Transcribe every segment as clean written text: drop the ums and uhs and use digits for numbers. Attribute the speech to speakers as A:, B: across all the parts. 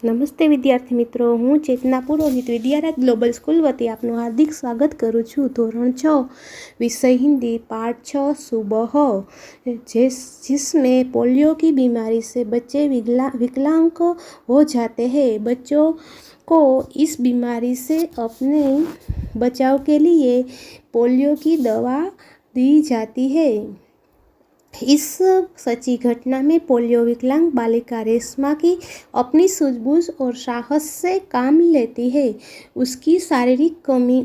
A: નમસ્તે વિદ્યાર્થી મિત્રો, હું ચેतना પુરોહિત વિદ્યારાજ ગ્લોબલ સ્કૂલ વતી આપનું હાર્દિક સ્વાગત કરું છું। ધોરણ 6 विषय हिंदी पाठ 6 सुबह, जिसमें पोलियो की बीमारी से बच्चे विकलांग हो जाते हैं। बच्चों को इस बीमारी से अपने बचाव के लिए पोलियो की दवा दी जाती है। इस सच्ची घटना में पोलियो विकलांग बालिका रेशमा की अपनी सूझबूझ और साहस से काम लेती है। उसकी शारीरिक कमी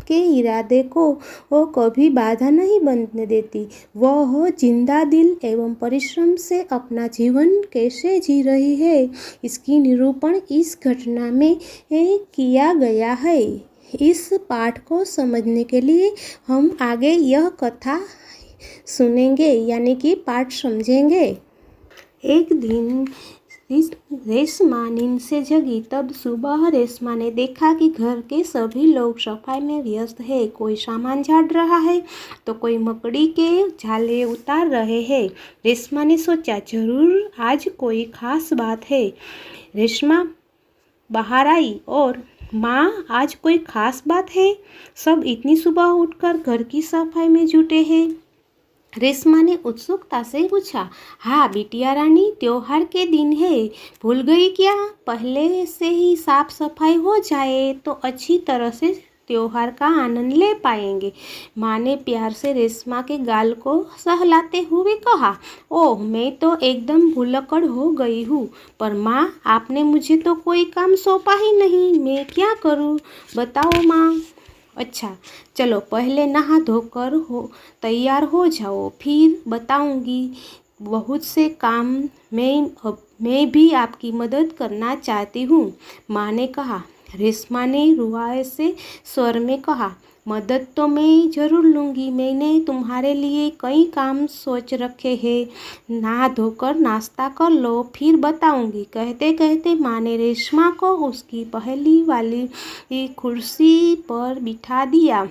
A: के इरादे को वो कभी बाधा नहीं बनने देती। वह जिंदा दिल एवं परिश्रम से अपना जीवन कैसे जी रही है, इसकी निरूपण इस घटना में किया गया है। इस पाठ को समझने के लिए हम आगे यह कथा सुनेंगे, यानी कि पाठ समझेंगे। एक दिन रेशमा नींद से जगी। तब सुबह रेशमा ने देखा कि घर के सभी लोग सफाई में व्यस्त है। कोई सामान झाड़ रहा है तो कोई मकड़ी के झाले उतार रहे हैं। रेशमा ने सोचा, जरूर आज कोई खास बात है। रेशमा बाहर आई और माँ, आज कोई खास बात है? सब इतनी सुबह उठकर घर की सफाई में जुटे हैं। रेशमा ने उत्सुकता से पूछा। हाँ बिटिया रानी, त्योहार के दिन है, भूल गई क्या? पहले से ही साफ सफाई हो जाए तो अच्छी तरह से त्योहार का आनंद ले पाएंगे। माँ ने प्यार से रेशमा के गाल को सहलाते हुए कहा। ओह, मैं तो एकदम भुलक्कड़ हो गई हूँ। पर माँ, आपने मुझे तो कोई काम सौंपा ही नहीं, मैं क्या करूँ बताओ माँ। अच्छा चलो, पहले नहा धोकर तैयार हो जाओ, फिर बताऊंगी। बहुत से काम मैं भी आपकी मदद करना चाहती हूँ, माँ ने कहा। रेशमा ने रुआए से स्वर में कहा, मदद तो मैं जरूर लूँगी। मैंने तुम्हारे लिए कई काम सोच रखे हैं। नहा धोकर नाश्ता कर लो, फिर बताऊंगी। कहते कहते माँ ने रेशमा को उसकी पहली वाली कुर्सी पर बिठा दिया।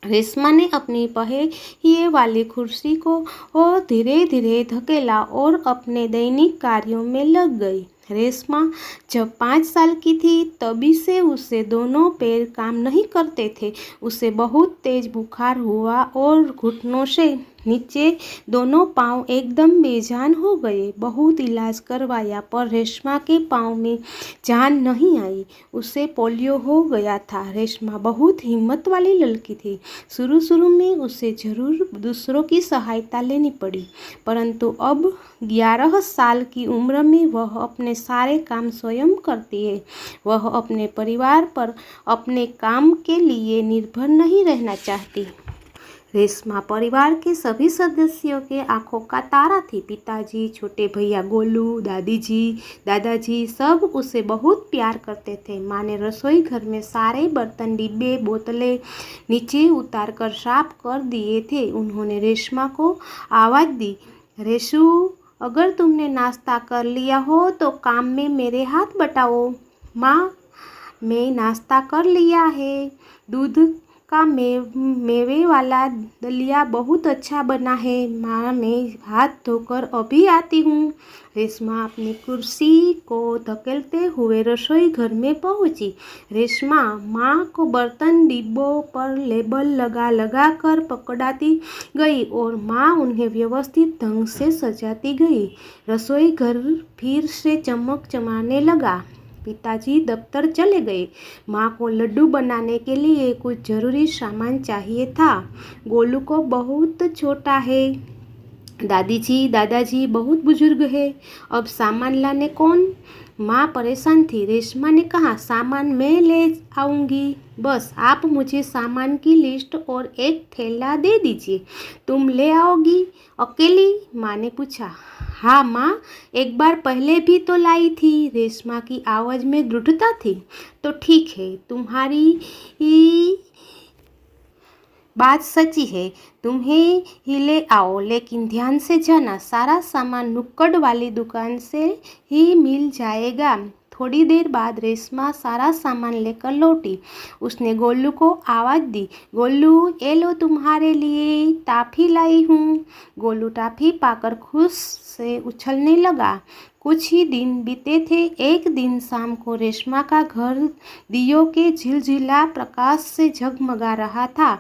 A: रेशमा ने अपनी पहिए वाली कुर्सी को धीरे धीरे धकेला और अपने दैनिक कार्यों में लग गई। रेशमा जब 5 साल की थी तभी से उसे दोनों पैर काम नहीं करते थे। उसे बहुत तेज बुखार हुआ और घुटनों से नीचे दोनों पांव एकदम बेजान हो गए। बहुत इलाज करवाया पर रेशमा के पांव में जान नहीं आई। उसे पोलियो हो गया था। रेशमा बहुत हिम्मत वाली लड़की थी। शुरू शुरू में उसे जरूर दूसरों की सहायता लेनी पड़ी, परंतु अब 11 साल की उम्र में वह अपने सारे काम स्वयं करती है। वह अपने परिवार पर अपने काम के लिए निर्भर नहीं रहना चाहती। रेशमा परिवार के सभी सदस्यों के आंखों का तारा थी। पिताजी, छोटे भैया गोलू, दादाजी सब उसे बहुत प्यार करते थे। माँ ने रसोई घर में सारे बर्तन, डिब्बे, बोतलें नीचे उतार कर साफ कर दिए थे। उन्होंने रेशमा को आवाज़ दी, रेशु, अगर तुमने नाश्ता कर लिया हो तो काम में मेरे हाथ बटाओ। माँ, मैं नाश्ता कर लिया है। दूध का मेवे वाला दलिया बहुत अच्छा बना है। माँ, मैं हाथ धोकर अभी आती हूँ। रेशमा अपनी कुर्सी को धकेलते हुए रसोई घर में पहुँची। रेशमा माँ को बर्तन डिब्बों पर लेबल लगा कर पकड़ाती गई और माँ उन्हें व्यवस्थित ढंग से सजाती गई। रसोई घर फिर से चमकने लगा। पिताजी दफ्तर चले गए। माँ को लड्डू बनाने के लिए कुछ जरूरी सामान चाहिए था। गोलू को बहुत छोटा है। दादाजी बहुत बुजुर्ग है। अब सामान लाने कौन? माँ परेशान थी। रेशमा ने कहा, सामान मैं ले आऊँगी, बस आप मुझे सामान की लिस्ट और एक थैला दे दीजिए। तुम ले आओगी अकेली? माँ ने पूछा। हाँ माँ, एक बार पहले भी तो लाई थी। रेशमा की आवाज़ में दृढ़ता थी। तो ठीक है, तुम्हारी बात सच्ची है, तुम्हें ही ले आओ, लेकिन ध्यान से जाना, सारा सामान नुक्कड़ वाली दुकान से ही मिल जाएगा। थोड़ी देर बाद रेशमा सारा सामान लेकर लौटी। उसने गोलू को आवाज़ दी, गोलू ये लो तुम्हारे लिए टॉफ़ी लाई हूँ। गोलू टॉफ़ी पाकर खुश से उछलने लगा। कुछ ही दिन बीते थे। एक दिन शाम को रेशमा का घर दियों के झिलझिला प्रकाश से जगमगा रहा था।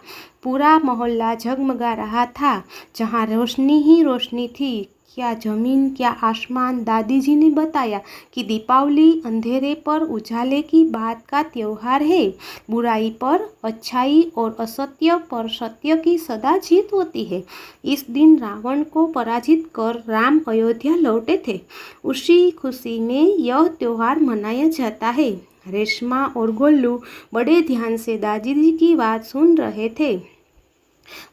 A: पूरा मोहल्ला जगमगा रहा था, जहाँ रोशनी ही रोशनी थी। क्या ज़मीन, क्या आसमान। दादी जी ने बताया कि दीपावली अंधेरे पर उजाले की बात का त्योहार है। बुराई पर अच्छाई और असत्य पर सत्य की सदा जीत होती है। इस दिन रावण को पराजित कर राम अयोध्या लौटे थे। उसी खुशी में यह त्योहार मनाया जाता है। रेशमा और गोलू बड़े ध्यान से दादी जी की बात सुन रहे थे।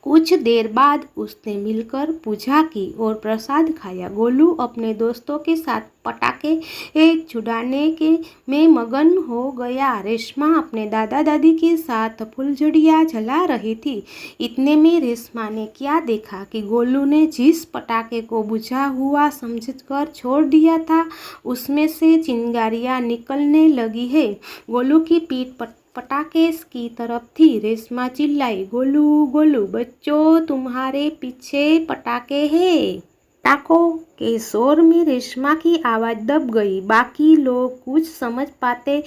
A: कुछ देर बाद उसने मिलकर पूजा की और प्रसाद खाया। गोलू अपने दोस्तों के साथ पटाखे छुड़ाने के में मगन हो गया। रेशमा अपने दादा दादी के साथ फुलझड़ियाँ जला रही थी। इतने में रेशमा ने क्या देखा कि गोलू ने जिस पटाखे को बुझा हुआ समझकर छोड़ दिया था, उसमें से चिंगारियाँ निकलने लगी है। गोलू की पीठ पटाखे की तरफ थी। रेशमा चिल्लाई, गोलू गोलू बच्चों, तुम्हारे पीछे पटाखे हैं। पटाखों के शोर में रेशमा की आवाज़ दब गई। बाकी लोग कुछ समझ पाते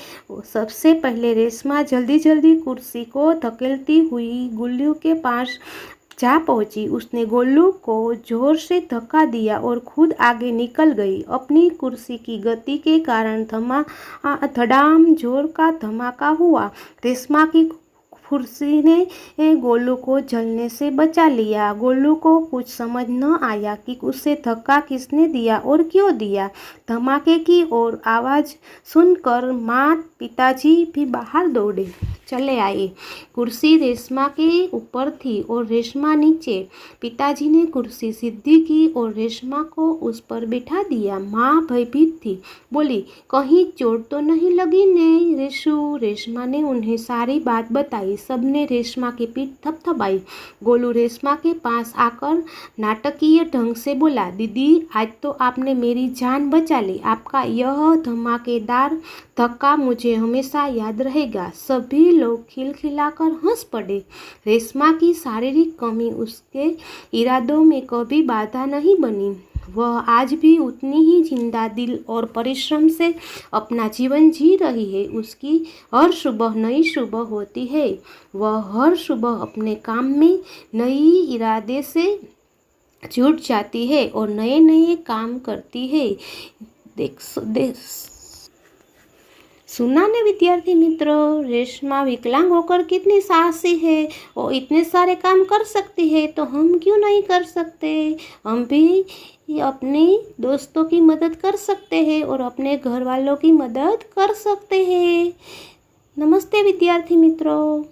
A: सबसे पहले रेशमा जल्दी जल्दी कुर्सी को धकेलती हुई गोलू के पास जा पहुंची। उसने गोलू को जोर से धक्का दिया और खुद आगे निकल गई। अपनी कुर्सी की गति के कारण धड़ाम जोर का धमाका हुआ। रेशमा की कुर्सी ने गोलू को जलने से बचा लिया। गोलू को कुछ समझ न आया कि उसे धक्का किसने दिया और क्यों दिया। धमाके की और आवाज़ सुनकर माँ पिताजी भी बाहर दौड़े चले आए। कुर्सी रेशमा के ऊपर थी और रेशमा नीचे। पिताजी ने कुर्सी सीधी की और रेशमा को उस पर बिठा दिया। माँ भयभीत थी, बोली, कहीं चोट तो नहीं लगी ने रेशू। रेशमा ने उन्हें सारी बात बताई। सबने रेशमा की पीठ थपथपाई। गोलू रेशमा के पास आकर नाटकीय ढंग से बोला, दीदी आज तो आपने मेरी जान बचा ली। आपका यह धमाकेदार धक्का मुझे हमेशा याद रहेगा। सभी लोग खिलखिलाकर हंस पड़े। रेशमा की शारीरिक कमी उसके इरादों में कभी बाधा नहीं बनी। वह आज भी उतनी ही जिंदा दिल और परिश्रम से अपना जीवन जी रही है। उसकी हर सुबह नई सुबह होती है। वह हर सुबह अपने काम में नई इरादे से जुट जाती है और नए नए काम करती है। सुना ने विद्यार्थी मित्रों, रेशमा विकलांग होकर कितनी साहसी है और इतने सारे काम कर सकती है, तो हम क्यों नहीं कर सकते। हम भी अपने दोस्तों की मदद कर सकते हैं और अपने घर वालों की मदद कर सकते हैं। नमस्ते विद्यार्थी मित्रों।